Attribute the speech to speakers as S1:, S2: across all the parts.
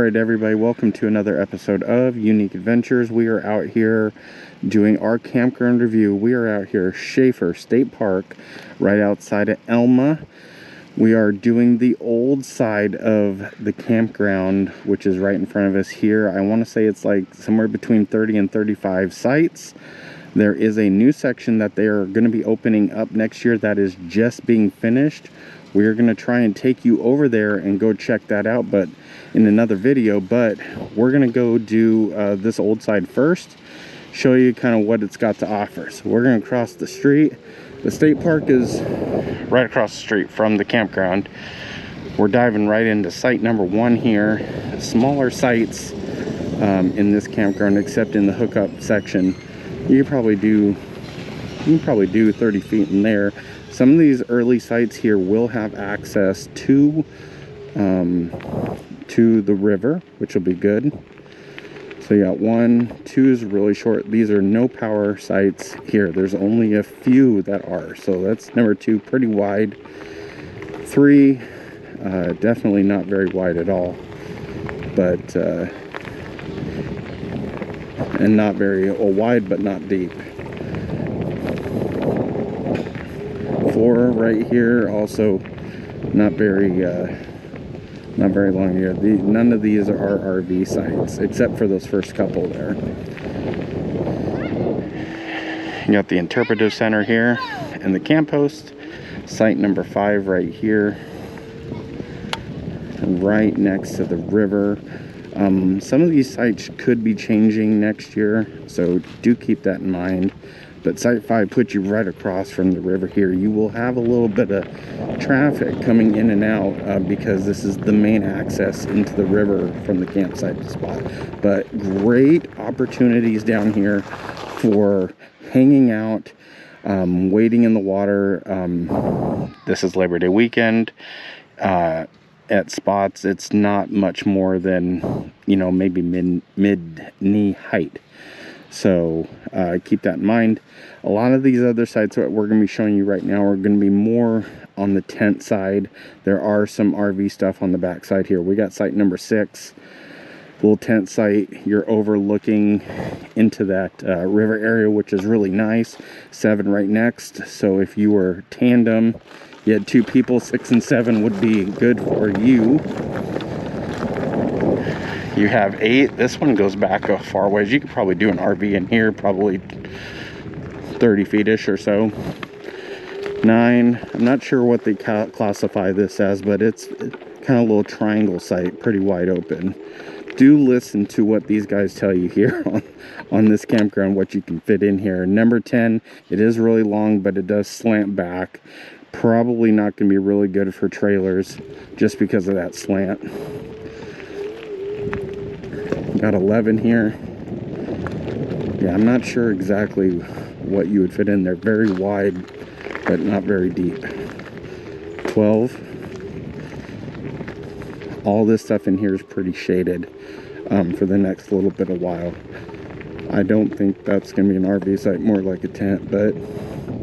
S1: Alright everybody, welcome to another episode of Unique Adventures. We are out here doing our campground review. We are out here Schafer State Park, right outside of Elma. We are doing the old side of the campground, which is right in front of us here. I want to say it's like somewhere between 30 and 35 sites. There is a new section that they are going to be opening up next year that is just being finished. We are going to try and take you over there and go check that out, but in another video. But we're going to go do this old side first, show you kind of what it's got to offer. So we're going to cross the street. The state park is right across the street from the campground. We're diving right into site number 1 here. Smaller sites in this campground, except in the hookup section. You can probably do 30 feet in there. Some of these early sites here will have access to the river, which will be good. So you got 1, 2 is really short. These are no power sites here. There's only a few that are. So that's number 2, pretty wide. 3, definitely not very wide at all. But and not very wide, but not deep. 4 right here, also not very long here. None of these are RV sites, except for those first couple there. You got the interpretive center here and the camp host. Site number 5 right here, right next to the river. Some of these sites could be changing next year, so do keep that in mind. But site 5 puts you right across from the river here. You will have a little bit of traffic coming in and out because this is the main access into the river from the campsite spot. But great opportunities down here for hanging out, wading in the water. This is Labor Day weekend. At spots, it's not much more than, maybe mid-knee height. So keep that in mind. A lot of these other sites that we're going to be showing you right now are going to be more on the tent side. There are some RV stuff on the back side here. We got site number 6, little tent site. You're overlooking into that river area, which is really nice. 7 right next. So if you were tandem, you had 2 people, 6 and 7 would be good for you. You have 8. This one goes back a far ways. You could probably do an RV in here, probably 30 feet-ish or so. 9. I'm not sure what they classify this as, but it's kind of a little triangle site, pretty wide open. Do listen to what these guys tell you here on this campground, what you can fit in here. Number 10, it is really long, but it does slant back. Probably not going to be really good for trailers just because of that slant. Got 11 here. Yeah, I'm not sure exactly what you would fit in there. Very wide, but not very deep. 12. All this stuff in here is pretty shaded for the next little bit of while. I don't think that's going to be an RV site, more like a tent, but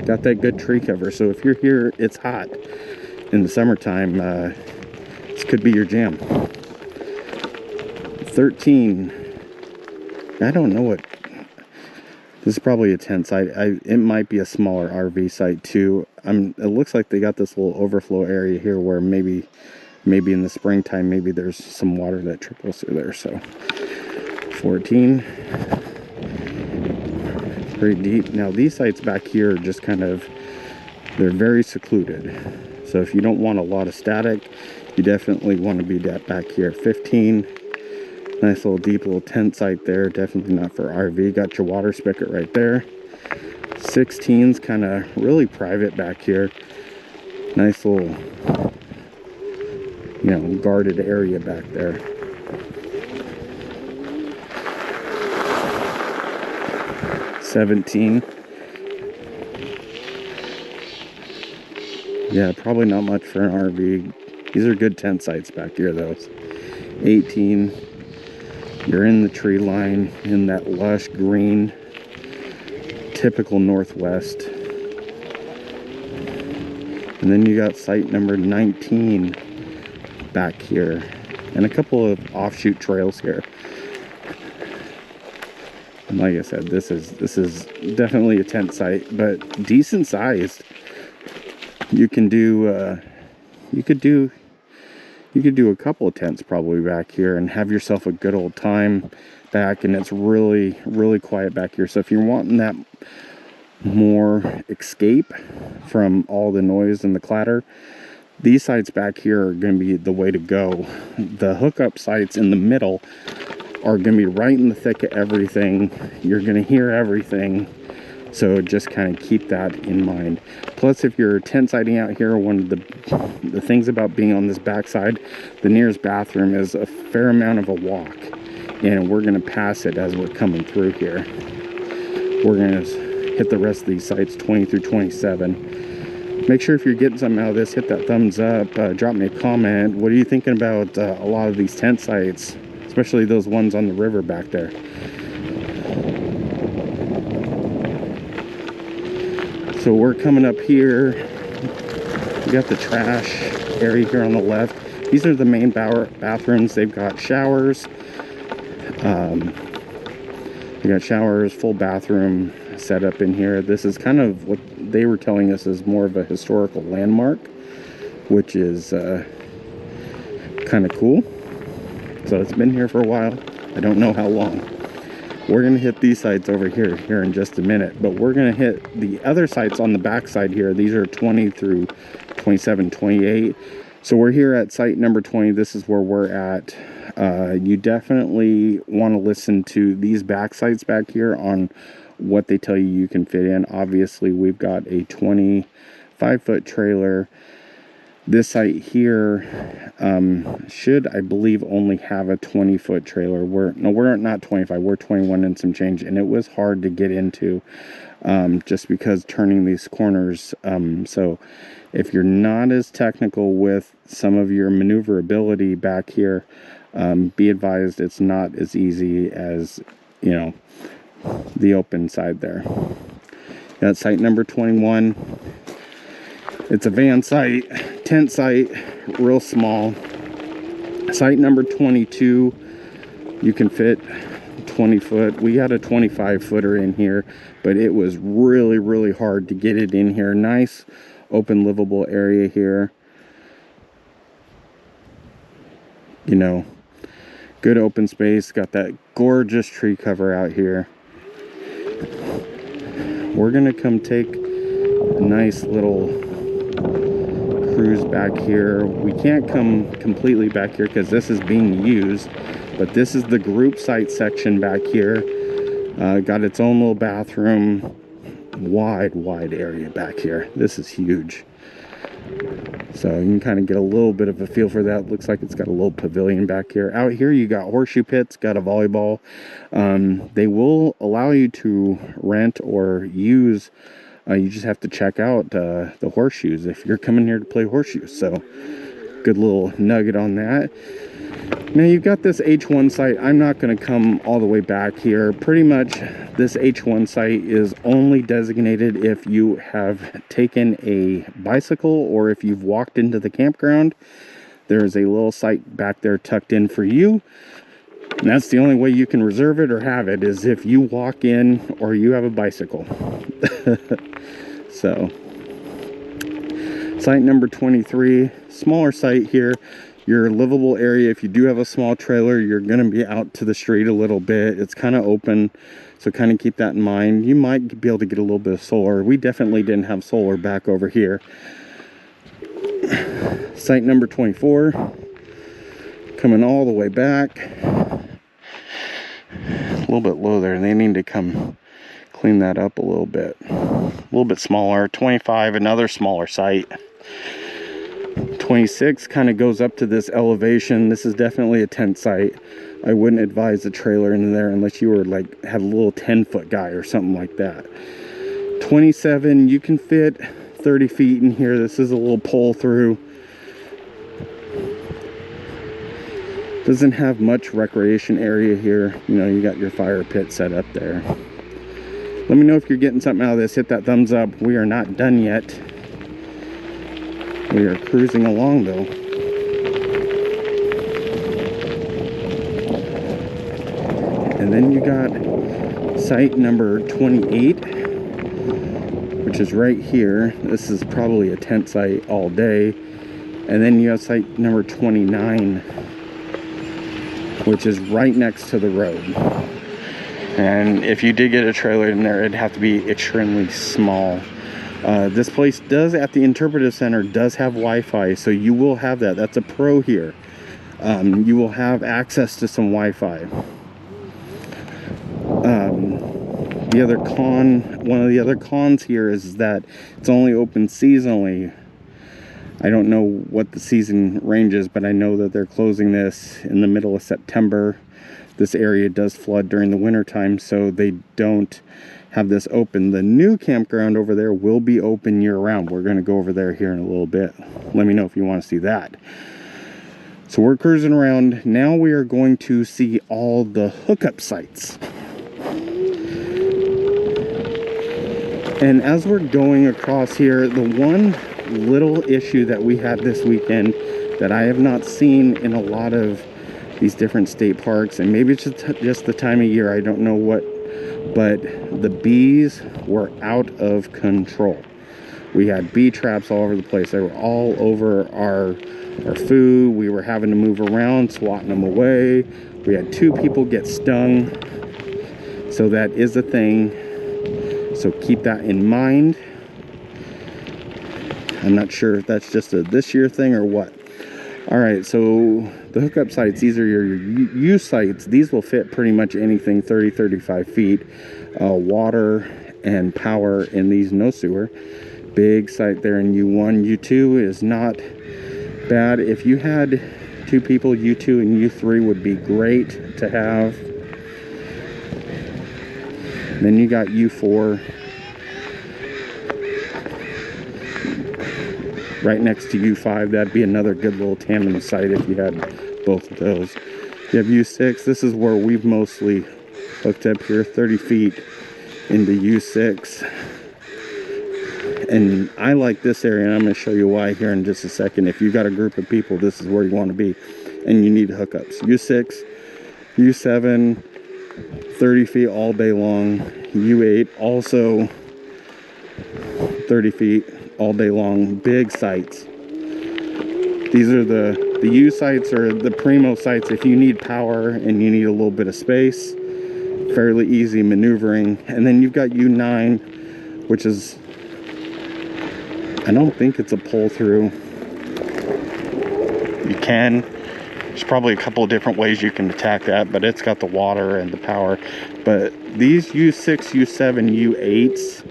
S1: got that good tree cover. So if you're here, it's hot in the summertime. This could be your jam. 13. I don't know what. This is probably a tent site. It might be a smaller RV site too. It looks like they got this little overflow area here where maybe in the springtime, maybe there's some water that trickles through there. So 14. Pretty deep. Now these sites back here are just they're very secluded. So if you don't want a lot of static, you definitely want to be back here. 15. Nice little deep little tent site there. Definitely not for RV. Got your water spigot right there. 16's kind of really private back here. Nice little, guarded area back there. 17. Yeah, probably not much for an RV. These are good tent sites back here though. 18. You're in the tree line, in that lush green, typical Northwest. And then you got site number 19 back here. and a couple of offshoot trails here. And like I said, this is definitely a tent site, but decent sized. You can do you could do a couple of tents probably back here and have yourself a good old time back, and it's really, really quiet back here. So if you're wanting that more escape from all the noise and the clatter, these sites back here are going to be the way to go. The hookup sites in the middle are going to be right in the thick of everything. You're going to hear everything, so just kind of keep that in mind. Plus, if you're tent siting out here, one of the things about being on this backside, the nearest bathroom is a fair amount of a walk, and we're going to pass it as we're coming through here. We're going to hit the rest of these sites, 20 through 27. Make sure if you're getting something out of this, hit that thumbs up, drop me a comment. What are you thinking about a lot of these tent sites, especially those ones on the river back there? So we're coming up here. We got the trash area here on the left. These are the main bathrooms. They've got showers. We got showers, full bathroom set up in here. This is kind of what they were telling us is more of a historical landmark, which is kind of cool. So it's been here for a while. I don't know how long. We're going to hit these sites over here in just a minute, but we're going to hit the other sites on the back side here. These are 20 through 27, 28. So we're here at site number 20. This is where we're at. You definitely want to listen to these back sites back here on what they tell you can fit in. Obviously, we've got a 25-foot trailer. This site here should, I believe, only have a 20-foot trailer. We're not 25, we're 21 and some change, and it was hard to get into just because turning these corners. So if you're not as technical with some of your maneuverability back here, be advised it's not as easy as, you know, the open side there. That's site number 21. It's a van site, tent site, real small. Site number 22, you can fit 20 foot. We had a 25 footer in here, but it was really, really hard to get it in here. Nice open livable area here. You know, good open space. Got that gorgeous tree cover out here. We're gonna come take a nice little cruise back here. We can't come completely back here because this is being used, but this is the group site section back here. Got its own little bathroom. Wide area back here. This is huge. So you can kind of get a little bit of a feel for that. Looks like it's got a little pavilion back here. Out here you got horseshoe pits, got a volleyball. They will allow you to rent or use. You just have to check out the horseshoes if you're coming here to play horseshoes. So good little nugget on that. Now you've got this H1 site. I'm not going to come all the way back here. Pretty much this H1 site is only designated if you have taken a bicycle or if you've walked into the campground. There's a little site back there tucked in for you. And that's the only way you can reserve it or have it, is if you walk in or you have a bicycle. So, site number 23, smaller site here. Your livable area, if you do have a small trailer, you're going to be out to the street a little bit. It's kind of open, so kind of keep that in mind. You might be able to get a little bit of solar. We definitely didn't have solar back over here. Site number 24, coming all the way back. A little bit low there. They need to come clean that up a little bit. A little bit smaller. 25, another smaller site. 26 kind of goes up to this elevation. This is definitely a tent site. I wouldn't advise a trailer in there unless you were like had a little 10-foot guy or something like that. 27, you can fit 30 feet in here. This is a little pull through. Doesn't have much recreation area here. You know, you got your fire pit set up there. Let me know if you're getting something out of this. Hit that thumbs up. We are not done yet. We are cruising along though. And then you got site number 28, which is right here. This is probably a tent site all day. And then you have site number 29, which is right next to the road. And if you did get a trailer in there, it'd have to be extremely small. This place does, at the interpretive center, does have Wi-Fi, so you will have that. That's a pro here. You will have access to some Wi-Fi. One of the other cons here is that it's only open seasonally. I don't know what the season range is, but I know that they're closing this in the middle of September. This area does flood during the winter time, so they don't have this open. The new campground over there will be open year-round. We're going to go over there here in a little bit. Let me know if you want to see that. So we're cruising around. Now we are going to see all the hookup sites. And as we're going across here, the one little issue that we had this weekend that I have not seen in a lot of these different state parks, and maybe it's just the time of year, I don't know what, but the bees were out of control. We had bee traps all over the place. They were all over our food. We were having to move around, swatting them away. We had 2 people get stung. So that is a thing. So keep that in mind. I'm not sure if that's just a this year thing or what. All right, so the hookup sites, these are your U sites. These will fit pretty much anything 30, 35 feet. Water and power in these, no sewer. Big site there in U1. U2 is not bad. If you had 2 people, U2 and U3 would be great to have. Then you got U4 right next to U5. That'd be another good little tandem site if you had both of those. You have U6. This is where we've mostly hooked up here, 30 feet into U6. And I like this area, and I'm going to show you why here in just a second. If you've got a group of people, this is where you want to be, and you need hookups. U6, U7, 30 feet all day long. U8 also 30 feet all day long. Big sites. These are the U sites, or the primo sites if you need power and you need a little bit of space. Fairly easy maneuvering. And then you've got U9, which is, I don't think it's a pull through. You can. There's probably a couple of different ways you can attack that, but it's got the water and the power. But these U6, U7, U8s,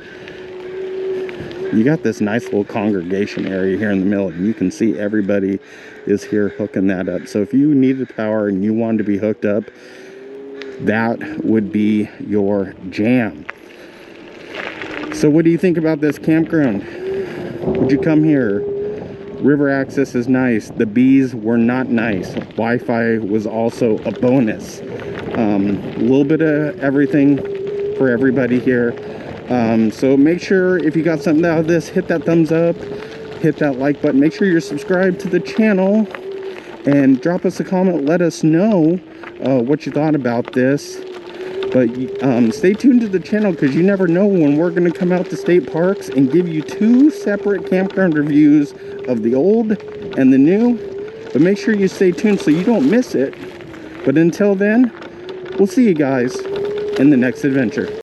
S1: you got this nice little congregation area here in the middle, and you can see everybody is here hooking that up. So if you needed power and you wanted to be hooked up, that would be your jam. So what do you think about this campground? Would you come here? River access is nice. The bees were not nice. Wi-Fi was also a bonus. A little bit of everything for everybody here. So make sure if you got something out of this, hit that thumbs up, hit that like button. Make sure you're subscribed to the channel and drop us a comment. Let us know what you thought about this. But stay tuned to the channel, because you never know when we're going to come out to state parks and give you 2 separate campground reviews of the old and the new. But make sure you stay tuned so you don't miss it. But until then, we'll see you guys in the next adventure.